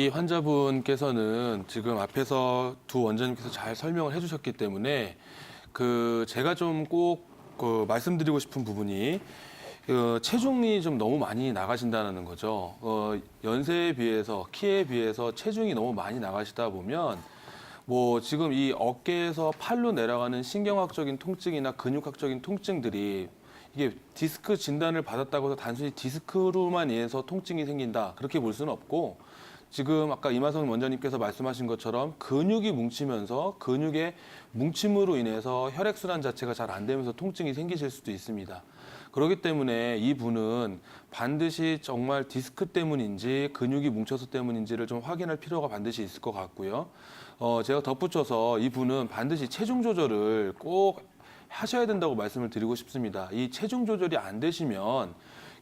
환자분께서는 지금 앞에서 두 원장님께서 잘 설명을 해주셨기 때문에 제가 좀 꼭 말씀드리고 싶은 부분이 체중이 좀 너무 많이 나가신다는 거죠. 연세에 비해서 키에 비해서 체중이 너무 많이 나가시다 보면 지금 이 어깨에서 팔로 내려가는 신경학적인 통증이나 근육학적인 통증들이 이게 디스크 진단을 받았다고 해서 단순히 디스크로만 인해서 통증이 생긴다 그렇게 볼 수는 없고, 지금 아까 이마성 원장님께서 말씀하신 것처럼 근육이 뭉치면서 근육의 뭉침으로 인해서 혈액순환 자체가 잘 안 되면서 통증이 생기실 수도 있습니다. 그렇기 때문에 이분은 반드시 정말 디스크 때문인지 근육이 뭉쳐서 때문인지를 좀 확인할 필요가 반드시 있을 것 같고요. 제가 덧붙여서 이분은 반드시 체중 조절을 꼭 하셔야 된다고 말씀을 드리고 싶습니다. 이 체중 조절이 안 되시면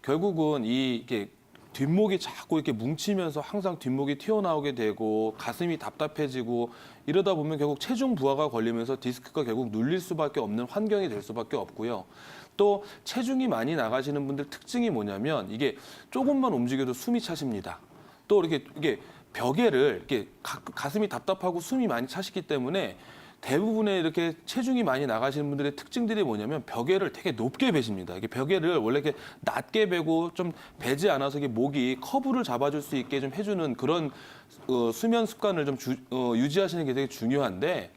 결국은 이게 뒷목이 자꾸 이렇게 뭉치면서 항상 뒷목이 튀어나오게 되고 가슴이 답답해지고 이러다 보면 결국 체중 부하가 걸리면서 디스크가 결국 눌릴 수밖에 없는 환경이 될 수밖에 없고요. 또 체중이 많이 나가시는 분들 특징이 뭐냐면 이게 조금만 움직여도 숨이 차십니다. 또 이게 벽에를 이렇게 가슴이 답답하고 숨이 많이 차시기 때문에 대부분의 이렇게 체중이 많이 나가시는 분들의 특징들이 뭐냐면 벽에를 되게 높게 베십니다. 이게 벽에를 원래 이렇게 낮게 베고 좀 베지 않아서 이게 목이 커브를 잡아줄 수 있게 좀 해주는 그런 수면 습관을 좀 유지하시는 게 되게 중요한데,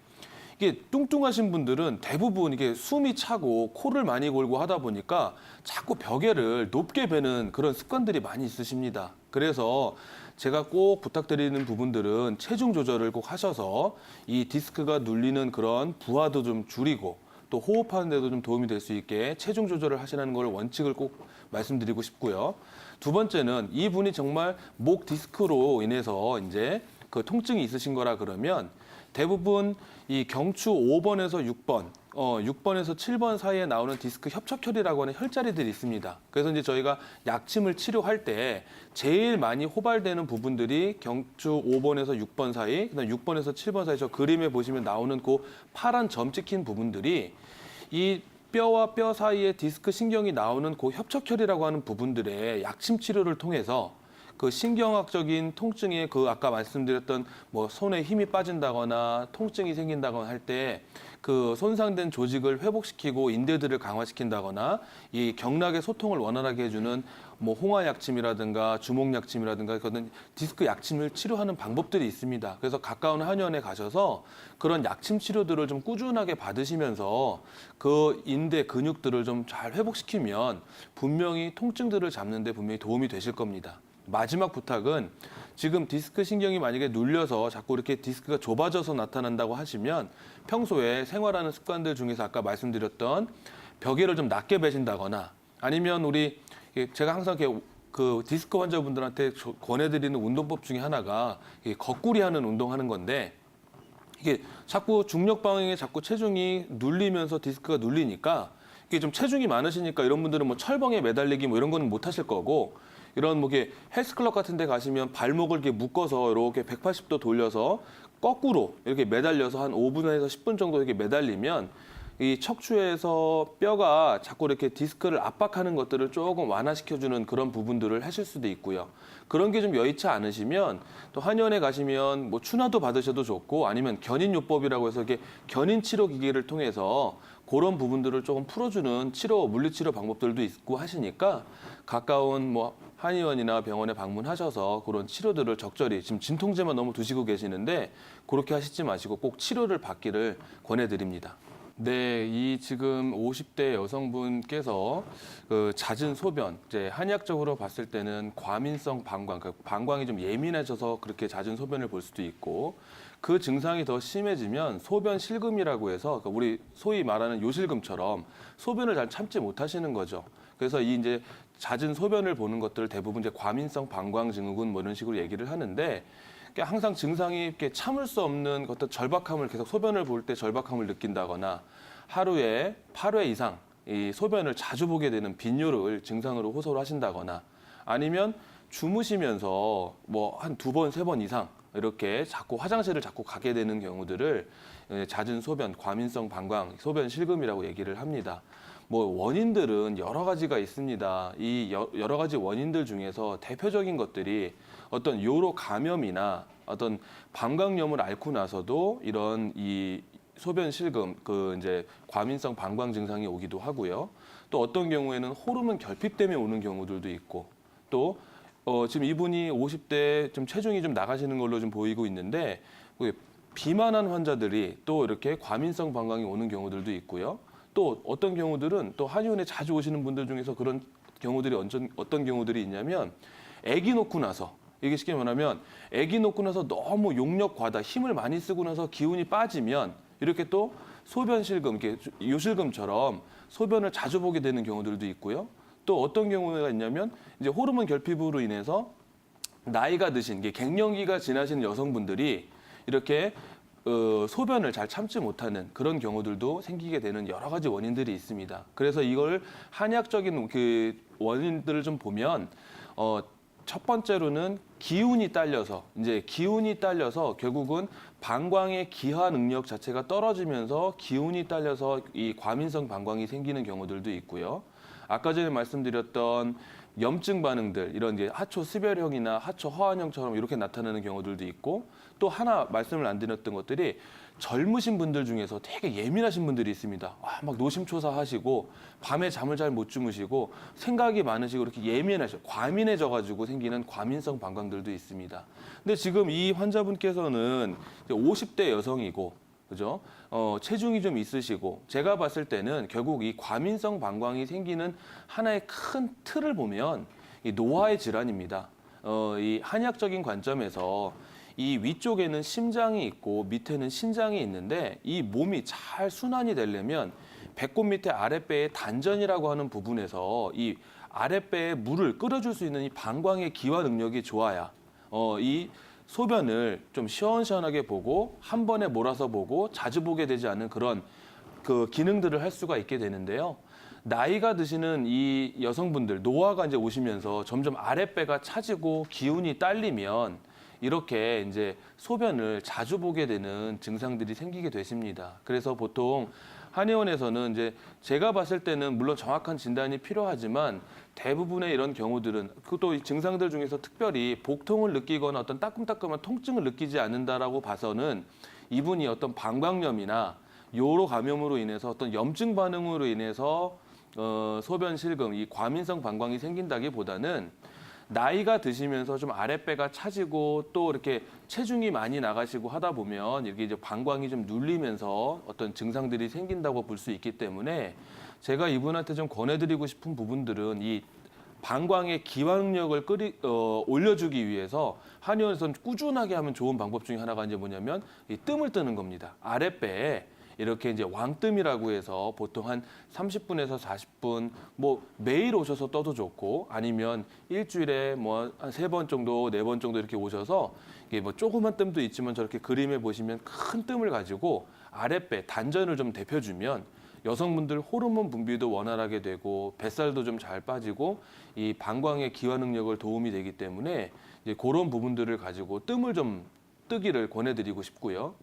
이게 뚱뚱하신 분들은 대부분 이게 숨이 차고 코를 많이 골고 하다 보니까 자꾸 벽에를 높게 베는 그런 습관들이 많이 있으십니다. 그래서 제가 꼭 부탁드리는 부분들은 체중 조절을 꼭 하셔서 이 디스크가 눌리는 그런 부하도 좀 줄이고 또 호흡하는 데도 좀 도움이 될 수 있게 체중 조절을 하시라는 걸 원칙을 꼭 말씀드리고 싶고요. 두 번째는 이분이 정말 목 디스크로 인해서 이제 그 통증이 있으신 거라 그러면 대부분 이 경추 5번에서 6번, 6번에서 7번 사이에 나오는 디스크 협착혈이라고 하는 혈자리들이 있습니다. 그래서 이제 저희가 약침을 치료할 때 제일 많이 호발되는 부분들이 경추 5번에서 6번 사이, 그다음 6번에서 7번 사이, 저 그림에 보시면 나오는 그 파란 점 찍힌 부분들이 이 뼈와 뼈 사이에 디스크 신경이 나오는 그 협착혈이라고 하는 부분들의 약침 치료를 통해서 그 신경학적인 통증에 아까 말씀드렸던 손에 힘이 빠진다거나 통증이 생긴다거나 할 때 그 손상된 조직을 회복시키고 인대들을 강화시킨다거나 이 경락의 소통을 원활하게 해주는 홍화 약침이라든가 주목 약침이라든가 그런 디스크 약침을 치료하는 방법들이 있습니다. 그래서 가까운 한의원에 가셔서 그런 약침 치료들을 좀 꾸준하게 받으시면서 그 인대 근육들을 좀 잘 회복시키면 분명히 통증들을 잡는 데 분명히 도움이 되실 겁니다. 마지막 부탁은 지금 디스크 신경이 만약에 눌려서 자꾸 이렇게 디스크가 좁아져서 나타난다고 하시면 평소에 생활하는 습관들 중에서 아까 말씀드렸던 벽에를 좀 낮게 베신다거나 아니면 제가 항상 이렇게 그 디스크 환자분들한테 권해드리는 운동법 중에 하나가 거꾸리 하는 운동하는 건데, 이게 자꾸 중력 방향에 자꾸 체중이 눌리면서 디스크가 눌리니까 이게 좀 체중이 많으시니까 이런 분들은 철봉에 매달리기 이런 거는 못 하실 거고, 이런 헬스클럽 같은 데 가시면 발목을 이렇게 묶어서 이렇게 180도 돌려서 거꾸로 이렇게 매달려서 한 5분에서 10분 정도 이렇게 매달리면 이 척추에서 뼈가 자꾸 이렇게 디스크를 압박하는 것들을 조금 완화시켜주는 그런 부분들을 하실 수도 있고요. 그런 게 좀 여의치 않으시면 또 한의원에 가시면 추나도 받으셔도 좋고, 아니면 견인요법이라고 해서 이렇게 견인 치료 기계를 통해서 그런 부분들을 조금 풀어주는 물리치료 방법들도 있고 하시니까 가까운 한의원이나 병원에 방문하셔서 그런 치료들을 적절히, 지금 진통제만 너무 드시고 계시는데 그렇게 하시지 마시고 꼭 치료를 받기를 권해드립니다. 네, 이 지금 50대 여성분께서 그 잦은 소변, 이제 한의학적으로 봤을 때는 과민성 방광, 그러니까 방광이 좀 예민해져서 그렇게 잦은 소변을 볼 수도 있고, 그 증상이 더 심해지면 소변 실금이라고 해서 그러니까 우리 소위 말하는 요실금처럼 소변을 잘 참지 못하시는 거죠. 그래서 이제 잦은 소변을 보는 것들을 대부분 이제 과민성 방광 증후군 이런 식으로 얘기를 하는데, 항상 증상이 이렇게 참을 수 없는 어떤 절박함을, 계속 소변을 볼 때 절박함을 느낀다거나 하루에 8회 이상 이 소변을 자주 보게 되는 빈뇨를 증상으로 호소를 하신다거나, 아니면 주무시면서 한 2번, 3번 이상 이렇게 자꾸 화장실을 자꾸 가게 되는 경우들을 잦은 소변, 과민성 방광, 소변 실금이라고 얘기를 합니다. 원인들은 여러 가지가 있습니다. 이 여러 가지 원인들 중에서 대표적인 것들이 어떤 요로 감염이나 어떤 방광염을 앓고 나서도 이런 이 소변 실금 그 이제 과민성 방광 증상이 오기도 하고요. 또 어떤 경우에는 호르몬 결핍 때문에 오는 경우들도 있고 또 지금 이분이 50대 좀 체중이 좀 나가시는 걸로 좀 보이고 있는데 비만한 환자들이 또 이렇게 과민성 방광이 오는 경우들도 있고요. 또 어떤 경우들은 또 한의원에 자주 오시는 분들 중에서 그런 경우들이 어떤 경우들이 있냐면 아기 놓고 나서 이게 쉽게 말하면 아기 놓고 나서 너무 용력 과다 힘을 많이 쓰고 나서 기운이 빠지면 이렇게 또 소변 실금, 이렇게 요실금처럼 소변을 자주 보게 되는 경우들도 있고요. 또 어떤 경우가 있냐면 이제 호르몬 결핍으로 인해서 나이가 드신 게 갱년기가 지나신 여성분들이 이렇게 소변을 잘 참지 못하는 그런 경우들도 생기게 되는 여러 가지 원인들이 있습니다. 그래서 이걸 한의학적인 그 원인들을 좀 보면 첫 번째로는 기운이 딸려서 결국은 방광의 기화 능력 자체가 떨어지면서 기운이 딸려서 이 과민성 방광이 생기는 경우들도 있고요. 아까 전에 말씀드렸던 염증 반응들 이런 이제 하초 습열형이나 하초 허한형처럼 이렇게 나타나는 경우들도 있고 또 하나 말씀을 안 드렸던 것들이 젊으신 분들 중에서 되게 예민하신 분들이 있습니다. 막 노심초사하시고 밤에 잠을 잘 못 주무시고 생각이 많으시고 이렇게 과민해져가지고 생기는 과민성 방광들도 있습니다. 근데 지금 이 환자분께서는 50대 여성이고 그죠? 체중이 좀 있으시고 제가 봤을 때는 결국 이 과민성 방광이 생기는 하나의 큰 틀을 보면 이 노화의 질환입니다. 이 한의학적인 관점에서 이 위쪽에는 심장이 있고 밑에는 신장이 있는데 이 몸이 잘 순환이 되려면 배꼽 밑에 아랫배의 단전이라고 하는 부분에서 이 아랫배에 물을 끌어줄 수 있는 이 방광의 기화 능력이 좋아야 이 소변을 좀 시원시원하게 보고 한 번에 몰아서 보고 자주 보게 되지 않는 그런 그 기능들을 할 수가 있게 되는데요. 나이가 드시는 이 여성분들 노화가 이제 오시면서 점점 아랫배가 차지고 기운이 딸리면 이렇게 이제 소변을 자주 보게 되는 증상들이 생기게 되십니다. 그래서 보통 한의원에서는 이제 제가 봤을 때는 물론 정확한 진단이 필요하지만 대부분의 이런 경우들은 그것도 이 증상들 중에서 특별히 복통을 느끼거나 어떤 따끔따끔한 통증을 느끼지 않는다라고 봐서는 이분이 어떤 방광염이나 요로 감염으로 인해서 어떤 염증 반응으로 인해서 소변 실금, 이 과민성 방광이 생긴다기보다는 나이가 드시면서 좀 아랫배가 차지고 또 이렇게 체중이 많이 나가시고 하다 보면 이렇게 이제 방광이 좀 눌리면서 어떤 증상들이 생긴다고 볼 수 있기 때문에 제가 이분한테 좀 권해드리고 싶은 부분들은 이 방광의 기화능력을 올려주기 위해서 한의원에서는 꾸준하게 하면 좋은 방법 중에 하나가 이제 뭐냐면 이 뜸을 뜨는 겁니다. 아랫배에 이렇게 이제 왕뜸이라고 해서 보통 한 30분에서 40분 뭐 매일 오셔서 떠도 좋고 아니면 일주일에 뭐 한 3번 정도, 4번 정도 이렇게 오셔서 이게 뭐 조그만 뜸도 있지만 저렇게 그림에 보시면 큰 뜸을 가지고 아랫배 단전을 좀 데펴주면 여성분들 호르몬 분비도 원활하게 되고 뱃살도 좀 잘 빠지고 이 방광의 기화 능력을 도움이 되기 때문에 이제 그런 부분들을 가지고 뜸을 좀 뜨기를 권해드리고 싶고요.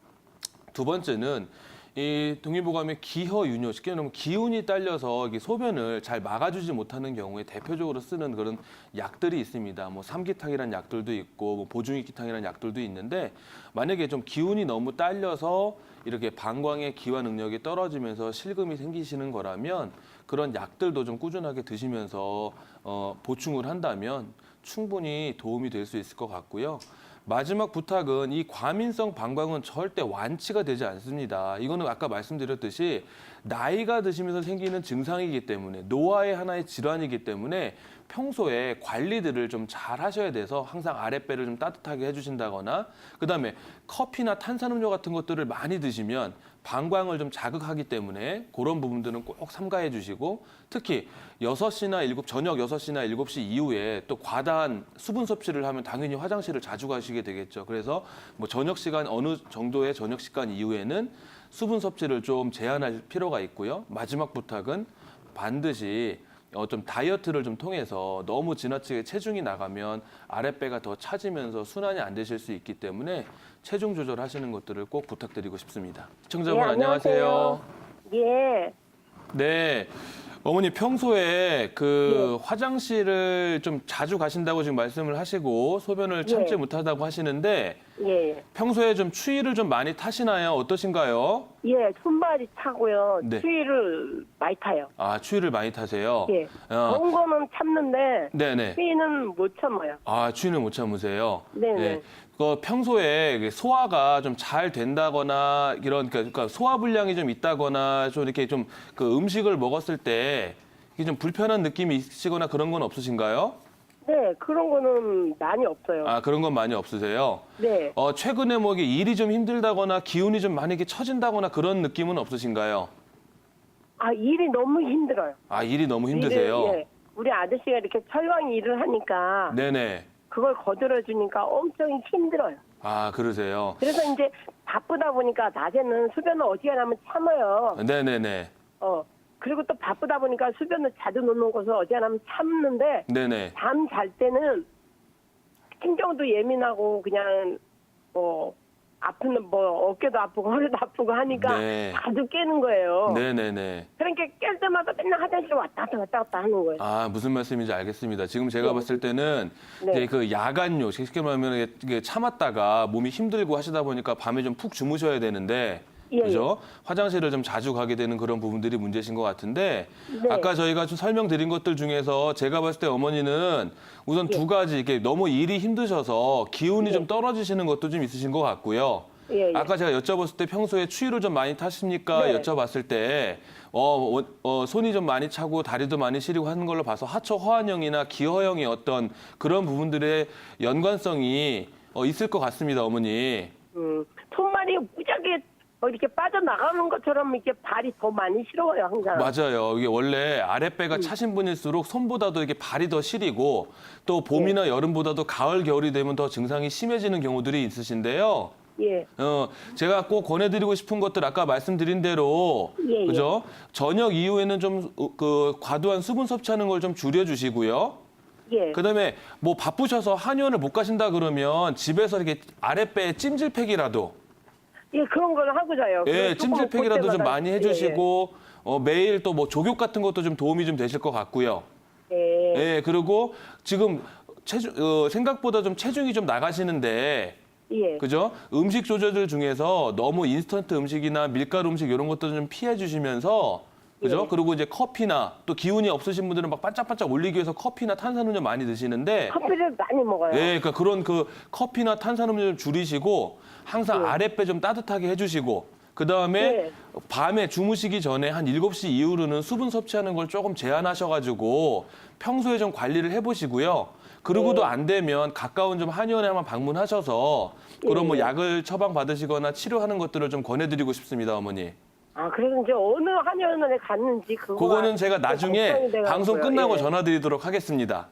두 번째는 이 동의보감의 기허윤효, 쉽게 말하면 기운이 딸려서 이게 소변을 잘 막아주지 못하는 경우에 대표적으로 쓰는 그런 약들이 있습니다. 뭐 삼기탕이라는 약들도 있고 뭐 보중익기탕이라는 약들도 있는데 만약에 좀 기운이 너무 딸려서 이렇게 방광의 기화 능력이 떨어지면서 실금이 생기시는 거라면 그런 약들도 좀 꾸준하게 드시면서 보충을 한다면 충분히 도움이 될 수 있을 것 같고요. 마지막 부탁은 이 과민성 방광은 절대 완치가 되지 않습니다. 이거는 아까 말씀드렸듯이 나이가 드시면서 생기는 증상이기 때문에 노화의 하나의 질환이기 때문에 평소에 관리들을 좀 잘 하셔야 돼서 항상 아랫배를 좀 따뜻하게 해주신다거나 그다음에 커피나 탄산음료 같은 것들을 많이 드시면 방광을 좀 자극하기 때문에 그런 부분들은 꼭 삼가해 주시고 특히 저녁 6시나 7시 이후에 또 과다한 수분 섭취를 하면 당연히 화장실을 자주 가시게 되겠죠. 그래서 뭐 저녁 시간 어느 정도의 저녁 시간 이후에는 수분 섭취를 좀 제한할 필요가 있고요. 마지막 부탁은 반드시 좀 다이어트를 좀 통해서 너무 지나치게 체중이 나가면 아랫배가 더 차지면서 순환이 안 되실 수 있기 때문에 체중 조절하시는 것들을 꼭 부탁드리고 싶습니다. 시청자분 네, 안녕하세요. 예. 네, 어머니 평소에 그 예. 화장실을 좀 자주 가신다고 지금 말씀을 하시고 소변을 참지 예. 못하다고 하시는데 예. 평소에 좀 추위를 좀 많이 타시나요? 어떠신가요? 예, 손발이 차고요. 네. 추위를 많이 타요. 아, 추위를 많이 타세요? 예. 더운 거는 참는데 네네. 추위는 못 참아요. 아, 추위는 못 참으세요? 네네. 예. 그 평소에 소화가 좀 잘 된다거나 이런 그러니까 소화 불량이 좀 있다거나 좀 이렇게 좀 그 음식을 먹었을 때 이게 좀 불편한 느낌이 있으시거나 그런 건 없으신가요? 네, 그런 거는 많이 없어요. 아, 그런 건 많이 없으세요? 네. 최근에 뭐 이게 일이 좀 힘들다거나 기운이 좀 많이 이렇게 처진다거나 그런 느낌은 없으신가요? 아, 일이 너무 힘들어요. 아, 일이 너무 힘드세요? 예. 우리 아저씨가 이렇게 철왕 일을 하니까 네네. 그걸 거들어 주니까 엄청 힘들어요. 아, 그러세요? 그래서 이제 바쁘다 보니까 낮에는 수변을 어지간하면 참아요. 네네네. 그리고 또 바쁘다 보니까 수변을 자주 놓는 곳을 어지간하면 참는데 네네. 잠 잘 때는 신경도 예민하고 그냥 아픈 어깨도 아프고 허리도 아프고 하니까 네. 자주 깨는 거예요. 네네네. 그러니까 깰 때마다 맨날 화장실 왔다 갔다 하는 거예요. 아, 무슨 말씀인지 알겠습니다. 지금 제가 네. 봤을 때는 네. 이제 그 야간요, 쉽게 말하면 이게 참았다가 몸이 힘들고 하시다 보니까 밤에 좀 푹 주무셔야 되는데, 예, 그죠? 화장실을 좀 자주 가게 되는 그런 부분들이 문제신 것 같은데, 네. 아까 저희가 좀 설명드린 것들 중에서 제가 봤을 때 어머니는 우선 두 가지, 이게 너무 일이 힘드셔서 기운이 예. 좀 떨어지시는 것도 좀 있으신 것 같고요. 예, 예. 아까 제가 여쭤봤을 때 평소에 추위를 좀 많이 타십니까? 네. 여쭤봤을 때 손이 좀 많이 차고 다리도 많이 시리고 하는 걸로 봐서 하초 허한형이나 기허형의 어떤 그런 부분들의 연관성이 있을 것 같습니다, 어머니. 손발이 무지하게 이렇게 빠져나가는 것처럼 이렇게 발이 더 많이 시려워요, 항상. 맞아요. 이게 원래 아랫배가 차신 분일수록 손보다도 이게 발이 더 시리고 또 봄이나 여름보다도 가을, 겨울이 되면 더 증상이 심해지는 경우들이 있으신데요. 예. 제가 꼭 권해드리고 싶은 것들 아까 말씀드린 대로 예, 예. 그죠? 저녁 이후에는 좀 그 과도한 수분 섭취하는 걸 좀 줄여주시고요. 예. 그다음에 뭐 바쁘셔서 한의원을 못 가신다 그러면 집에서 이렇게 아랫배에 찜질팩이라도 예, 그런 걸 하고 자요. 예, 조금 볼 찜질팩이라도 좀 때마다. 많이 해주시고 매일 또 뭐 족욕 같은 것도 좀 도움이 좀 되실 것 같고요. 예. 예, 그리고 지금 생각보다 좀 체중이 좀 나가시는데 예. 그죠? 음식 조절들 중에서 너무 인스턴트 음식이나 밀가루 음식 이런 것도 좀 피해 주시면서 그죠? 예. 그리고 이제 커피나 또 기운이 없으신 분들은 막 반짝반짝 올리기 위해서 커피나 탄산음료 많이 드시는데 커피를 많이 먹어요. 예, 그러니까 그런 그 커피나 탄산음료 좀 줄이시고 항상 예. 아랫배 좀 따뜻하게 해주시고 그다음에 예. 밤에 주무시기 전에 한 7시 이후로는 수분 섭취하는 걸 조금 제한하셔가지고 평소에 좀 관리를 해보시고요. 그러고도 안 되면 가까운 좀 한의원에 한번 방문하셔서 그런 뭐 예. 약을 처방받으시거나 치료하는 것들을 좀 권해드리고 싶습니다, 어머니. 아, 그래서 이제 어느 한의원에 갔는지 그거는 제가 나중에 걱정이 돼가지고요. 방송 끝나고 예. 전화드리도록 하겠습니다.